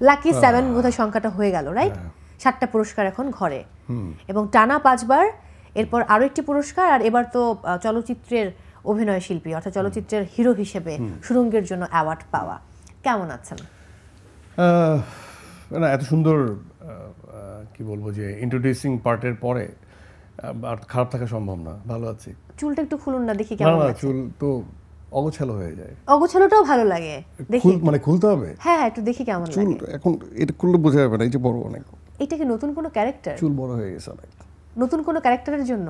Lucky 7 বোধহয় সংখ্যাটা হয়ে গেল, রাইট? 7টা পুরস্কার এখন ঘরে, এবং টানা 5 বার, এরপর আরো একটি পুরস্কার, আর এবার তো চলচ্চিত্রের অভিনয় শিল্পী অর্থাৎ চলচ্চিত্রের হিরো হিসেবে সুরঙ্গের জন্য অ্যাওয়ার্ড পাওয়া। কেমন আছেন? না, এত সুন্দর কি বলবো যে ইন্ট্রোডিউসিং পার্টের পরে আর খারাপ থাকা সম্ভব না। ভালো আছি। চুলটা একটু খুলুন না, দেখি কেমন আছে। চুল তো অগোছালো হয়ে যায়। অগোছালোটাও ভালো লাগে, দেখি। মানে খুলতে হবে? হ্যাঁ, একটু দেখি কেমন লাগে। চুল এখন এটা খুললে বোঝা যাবে না, এই যে বড় অনেক। এটা কি নতুন কোনো ক্যারেক্টার? চুল বড় হয়ে গেছে অনেক। নতুন কোনো ক্যারেক্টারের জন্য?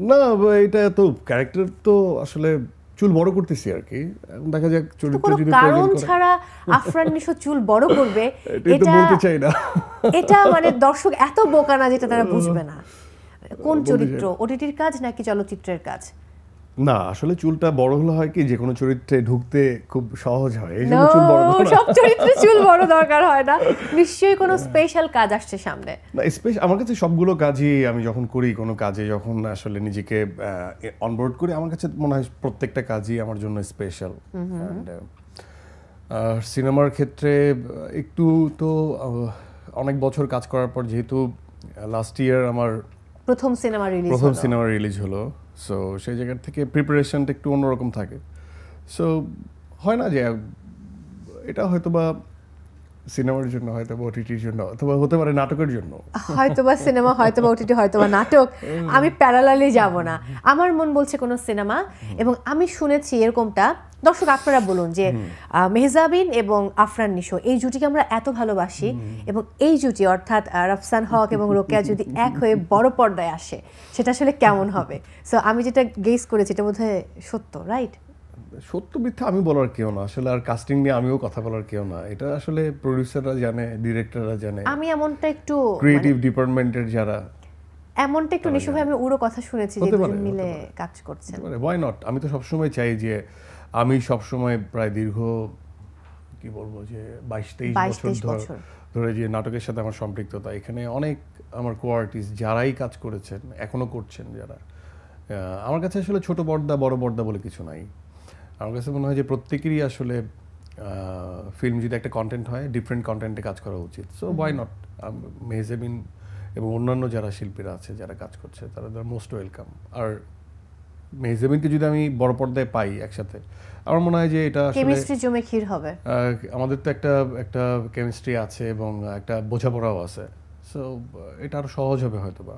না, এটা তো ক্যারেক্টার তো আসলে চুল বড় করতেছি আর কি। এখন দেখা যাক চরিত্র যদি কারণ ছাড়া আফরান নিশো চুল বড় করবে, এটা বলতে চাই না। এটা মানে দর্শক এত বোকা না যেটা তারা বুঝবে না। কোন চরিত্র, ওটিটির কাজ নাকি চলচ্চিত্রের কাজ? না, আসলে চুলটা বড় হলে হয় কি যে কোনো চরিত্রে ঢুকতে খুব সহজ হয়, এই জন্য চুল বড় করা। সব চরিত্রে চুল বড় দরকার হয় না, নিশ্চয়ই কোনো স্পেশাল কাজ আসছে সামনে। না, আমার কাছে সবগুলো কাজই, আমি যখন করি কোনো কাজে, যখন আসলে নিজেকে অনবোর্ড করি, আমার কাছে মনে হয় প্রত্যেকটা কাজই আমার জন্য স্পেশাল। সিনেমার ক্ষেত্রে একটু তো অনেক বছর কাজ করার পর, যেহেতু লাস্ট ইয়ার আমার প্রথম সিনেমা রিলিজ হলো, সো সেই জায়গা থেকে প্রিপারেশনটা একটু অন্যরকম থাকে। সো হয় না যে এটা হয়তো বা সিনেমার জন্য, হয়তো বা ওটিটির জন্য, অথবা হতে পারে নাটকের জন্য, হয়তো বা সিনেমা, হয়তো বা ওটিটি, হয়তো বা নাটক। আমি প্যারালালি যাব না, আমার মন বলছে কোনো সিনেমা। এবং আমি শুনেছি এরকমটা, দর্শক আপনারা বলুন যে মেহজাবিন এবং আফরান নিশো এই জুটিকে আমরা এত ভালোবাসি, এবং এই জুটি অর্থাৎ রাফসান হক এবং রোকেয়া যদি এক হয়ে বড় পর্দায় আসে, সেটা আসলে কেমন হবে? সো আমি যেটা গেস করেছি এটা বোধহয় সত্য, রাইট? সত্য মিথ্যা আমি বলার কেউ না আসলে, আর কাস্টিং নিয়ে আমিও কথা বলার কেউ না। এটা আসলে প্রোডিউসাররা জানে, ডিরেক্টররা জানে। আমি এমনটা একটু ক্রিয়েটিভ ডিপার্টমেন্টের যারা, এমনটা একটু নিশো ভাই আমি উড়ো কথা শুনেছি যে দুজন মিলে কাজ করছেন। Why not? আমি তো সবসময় চাই যে, আমি সবসময় প্রায় দীর্ঘ কি বলবো যে 22-23 বছর ধরে যে নাটকের সাথে আমার সম্পৃক্ততা, এখানে অনেক আমার কো আর্টিস্ট যারাই কাজ করেছেন, এখনো করছেন যারা, আমার কাছে আসলে ছোট পর্দা বড় পর্দা বলে কিছু নাই। আমার কাছে মনে হয় যে প্রত্যেকেরই আসলে ফিল্ম যদি একটা কন্টেন্ট হয়, ডিফারেন্ট কন্টেন্টে কাজ করা উচিত। So why not? মেহজাবিন এবং অন্যান্য যারা শিল্পীরা আছে যারা কাজ করছে, তারা মোস্ট ওয়েলকাম। আর মেহজাবিনকে যদি আমি বড় পর্দায় পাই একসাথে, আমার মনে হয় যে এটা কেমিস্ট্রি জমে ক্ষীর হবে। আমাদের তো একটা কেমিস্ট্রি আছে এবং একটা বোঝাপড়াও আছে, সো এটা আরো সহজ হবে হয়তো বা।